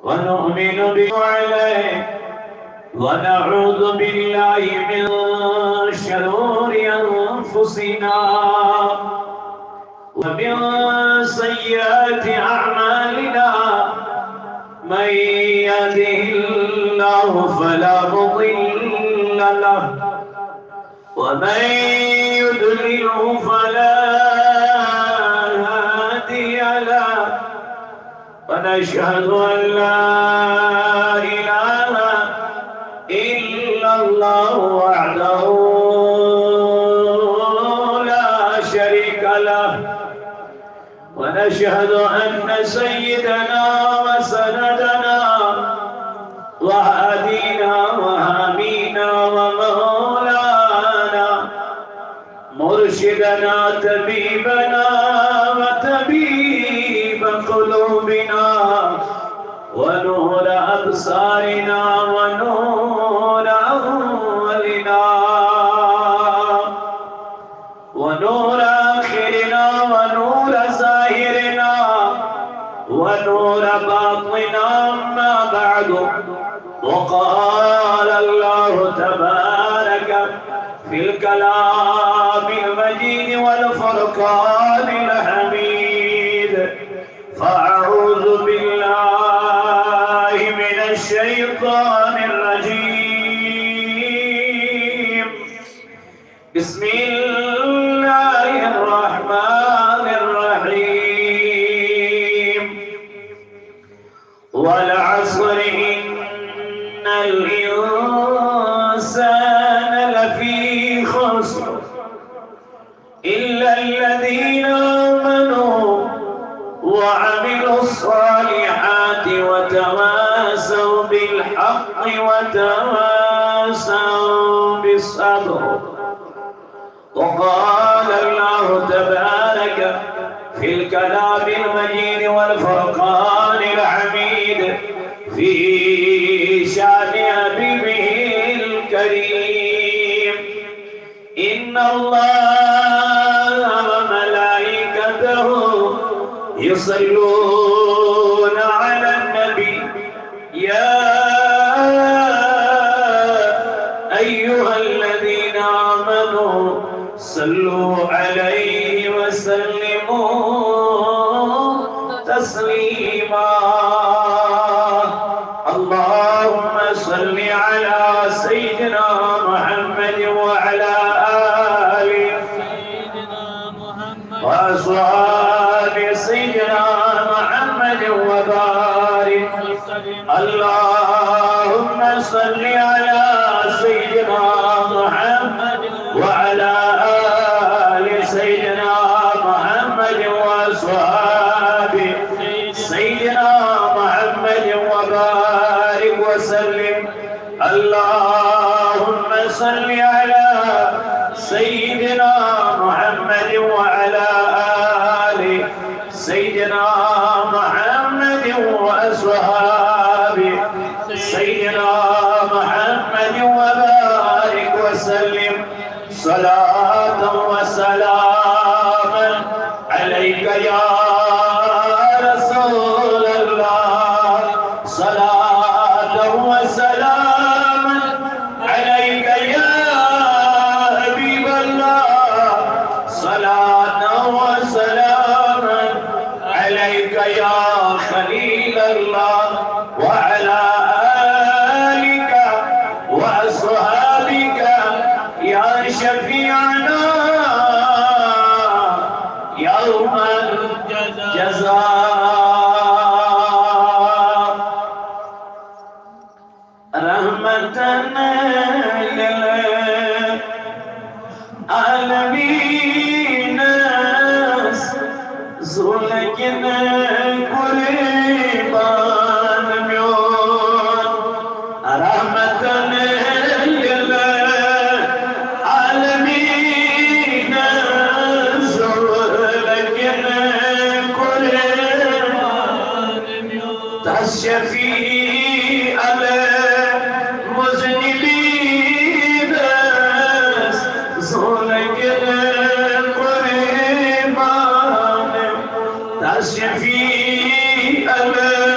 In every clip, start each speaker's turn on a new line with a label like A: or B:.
A: ونؤمن به عليه ونعوذ بالله من شرور أنفسنا ومن سيئات أعمالنا من يهده الله فلا مضل له ومن يضلله فلا هادي له ونشهد أن لا إله إلا الله وحده لا شريك له ونشهد أن سيدنا وسندنا وهدينا وهامينا ومولانا مرشدنا طبيبنا وطبيب قلوبنا ونور أبصارنا ونور أولنا ونور آخرنا ونور ظاهرنا ونور باطننا ما بعد وقال الله تبارك في الكلام المجيد والفرقان الحميد فأعوذ بالله من الشيطان الرجيم بسم الله الرحمن الرحيم والعصر إن الإنسان لفي خسر إلا الذين آمنوا وعملوا الصالحات وتواصوا بالحق وتواصوا بالصبر وقال الله تبارك في الكلام المجيد والفرقان الحميد في شأن حبيبه الكريم إن الله وملائكته يصلون على النبي يا أيها الذين آمنوا صلوا عليه وسلموا تسليما اللهم صل على سيدنا محمد وعلى آله وأصحاب سيدنا محمد وبارك اللهم صل على سيدنا محمد وعلى آل سيدنا محمد وأصحاب سيدنا محمد وبارك وسلم اللهم صل على سيدنا محمد وعلى آل سيدنا محمد وأصحاب سيدنا محمد وبارك وسلم صلاة وسلاما عليك يا رسول الله صلاة وسلاما عليك يا حبيب الله صلاة وسلاما عليك يا خليل الله وعلى آلك وأصحابك يا شفيعنا يوم الجزاء رحمة للعالمين زلكن قريبان ميون رحمة للعالمين زلكن قريبان ميون تشفي على مذنبين زلكن قريبان تشفي على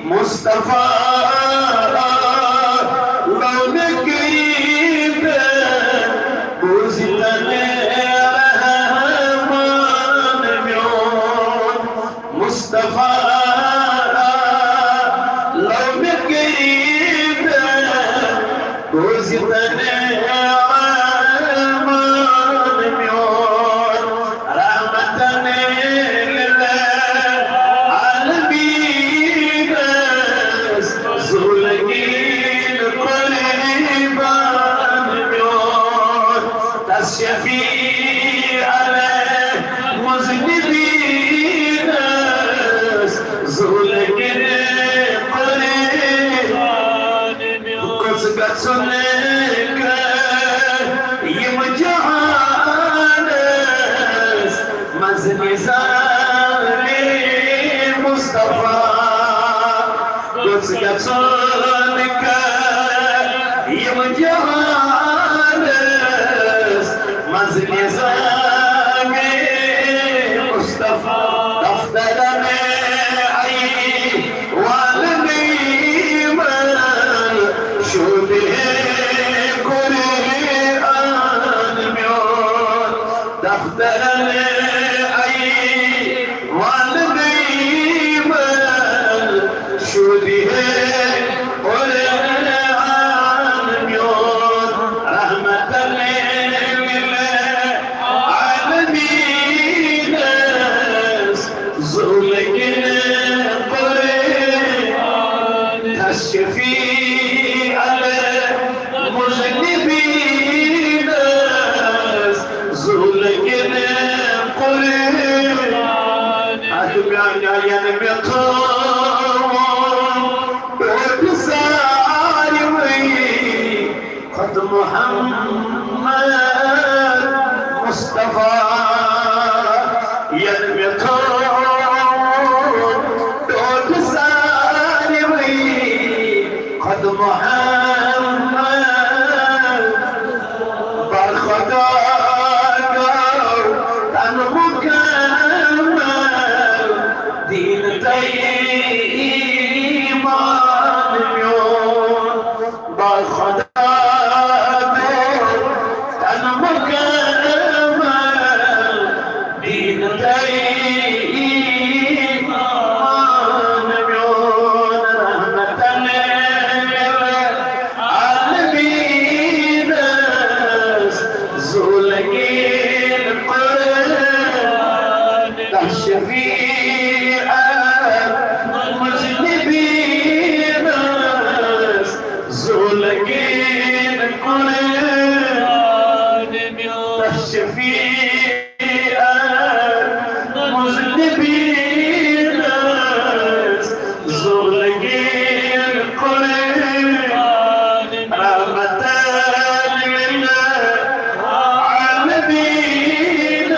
A: Mustafa खुद मोहम्मद मुस्तफा यद में थो टोट सारी हुई खुद मोहम्मद बरखुदा तन मुकम्मल दीन ईमान म्योन बरखुदा तन मुकम्मल दीन ईमान म्योन रहमतन लिल आलमीन ज़ुलगिल कुरान तशफीअ मुज़निबीन ज़ुलगिल कुरान तशफीअ मुज़निबीन ज़ुलगिल कुरान रहमतन लिल आलमीन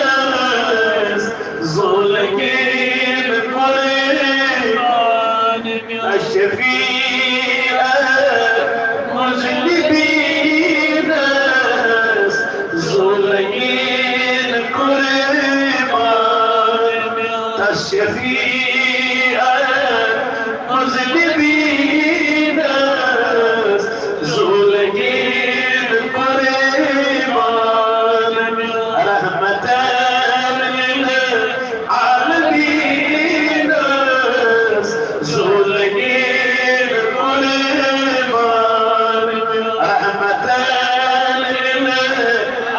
A: ज़ुलगिल कुरान الشفيع مذنبين ज़ुलगिल कुरान الشفيع مذنبين ज़ुलगिल कुरान रहमतन लिल आलमीन ज़ुलगिल कुरान रहमतन लिल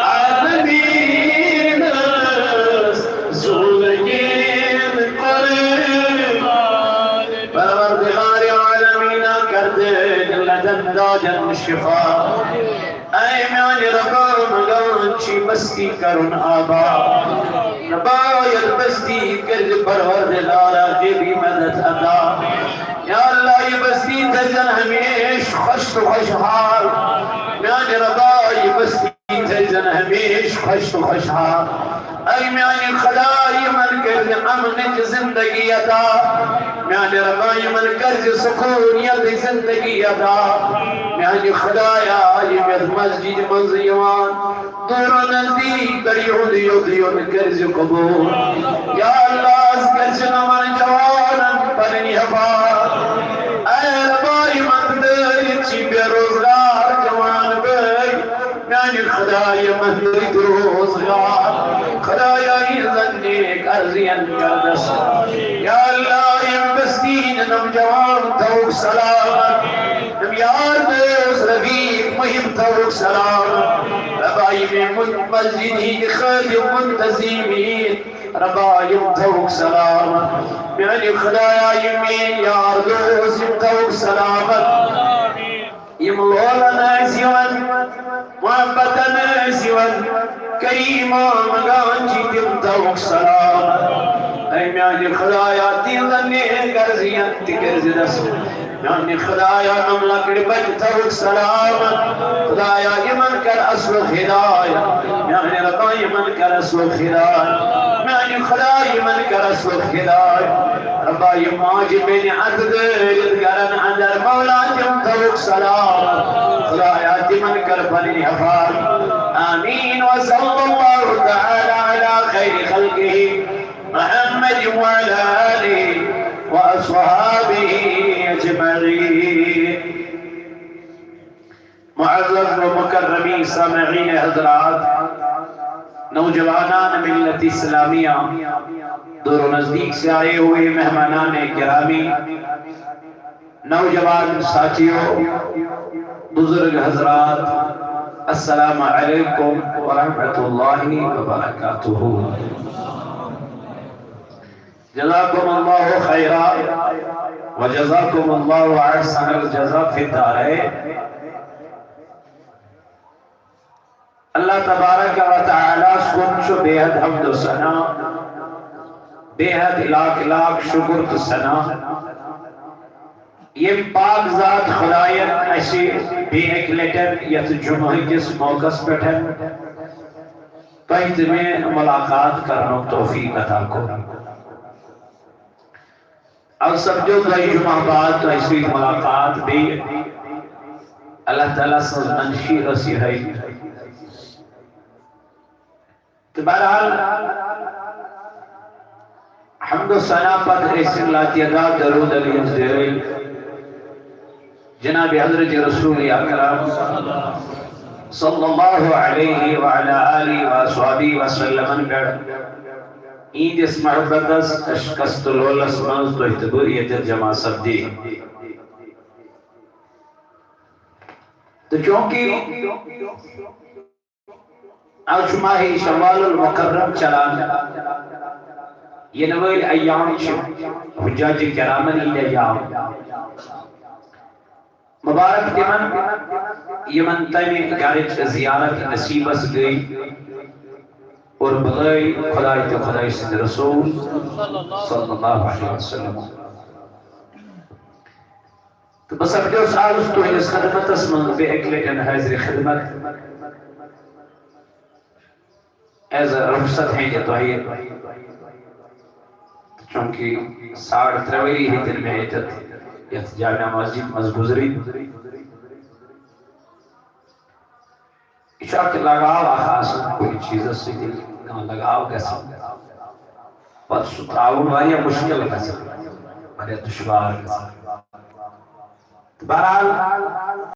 A: आलमीन ज़ुलगिल कुरान परवरदिगार आलमीन कर दे लदन शिफा ऐ म्याने रब्बा मगान ची बस्ती करुन आबा रब्बा यद बस्ती कर परवरदिगार के भी मदद अदा या अल्लाह ये बस्ती तजन हमेश खुश खुशहाल म्याने रब्बा ये बस्ती तजन हमेश खुश खुशहाल ऐ म्याने खुदा ये मन कर अमन की जिंदगी अदा म्याने रब्बा ये मन कर सुकून यद जिंदगी अदा म्याने खुदाया ये मस्जिद मंजियान दूर नजदीक दरियों दियों कर्ज कबूल या अल्लाह कर्ज नमन जवान पलनी हफा ऐ रब्बा ये मंदिर ची बेरोजगार जवान भाई म्याने खुदा ये मंदिर रोजगार खुदाया ये जन्ने कर्जियन करदस या अल्लाह ये बस्तीन नौजवान तौक सलामत नम यार दोस्त रफीक मुहिम तौक सलामत रबाई में मस्जिद ही खादिम मुंतज़िमीन रबाई तौक सलामत म्याने खुदाया ये में यार दोस्त तौक सलामत يملولنا سوى محبتنا سوى كريما مغان جيتم توك سلام اي میانی خدایا تیغنی گرزیان تکرز دس میانی خدایا نملا کربت توك سلام خدایا یمن کر اصل خدایا میانی ربا یمن کر اصل خدایا میانی خدایا یمن کر اصل خدایا ربا يماج بين عدد القرن عندر مولا جم توك سلام خدايات من كربني هفار آمين وصلى الله تعالى على خير خلقه محمد وعلى آله وأصحابه أجمعين معزز ومكرمين سامعين حضرات नौजवानान मिल्लत इस्लामिया दूर नजदीक से आए हुए मेहमानान गिरामी नौजवान साथियों बुजुर्ग हजरात अस्सलामु अलैकुम व रहमतुल्लाहि व बरकातुहू जज़ाकुमुल्लाहु खैरा व जज़ाकुमुल्लाहु अहसनल जज़ा फि दारैन अल्लाह तबारक व तआला को बेहद हम्द व सना बेहद लाख लाख शुक्र तो सना ये पाक ज़ात खुदायन ऐसे एक लेटर यथ जुम्मे किस मौकस पे तो में मुलाकात करने तौफीक अता को अब सब जो गई जुमा बाद तो ऐसी मुलाकात भी अल्लाह ताला से मंशी हसी है तो बहरहाल हमदो सना पद ऐसी लातियदा दरूद अलैहि जनाब हज़रत रसूल अकरम सल्लल्लाहु अलैहि व अला आलिहि व अस्हाबिहि व सल्लम ईद इस मोहब्बत अशकस्तुल्लस मंज तो इतबूरियत जमा सब्दी तो क्योंकि आज माह शव्वाल मुकर्रम चलान ये नवल अय्याम हुज्जाज किरामन अय्याम मुबारक तिमन यमन तमे गारिज जियारत नसीबस गई और बगई खुदा तो खुदा से रसूल सल्लल्लाहु अलैहि वसल्लम तो बस अब जो साल तो इस खिदमत में बे एक लेकिन हाजिर खिदमत एज अ रुखसत है ये तो है क्योंकि 3:30 ही दिन में इज्जत यह जामिया मस्जिद मजगुजरी इशा के लगाव खास कोई चीज से कहां लगाव कैसा पर सुताउन वाली मुश्किल कैसा बड़े दुश्वार कैसा बहरहाल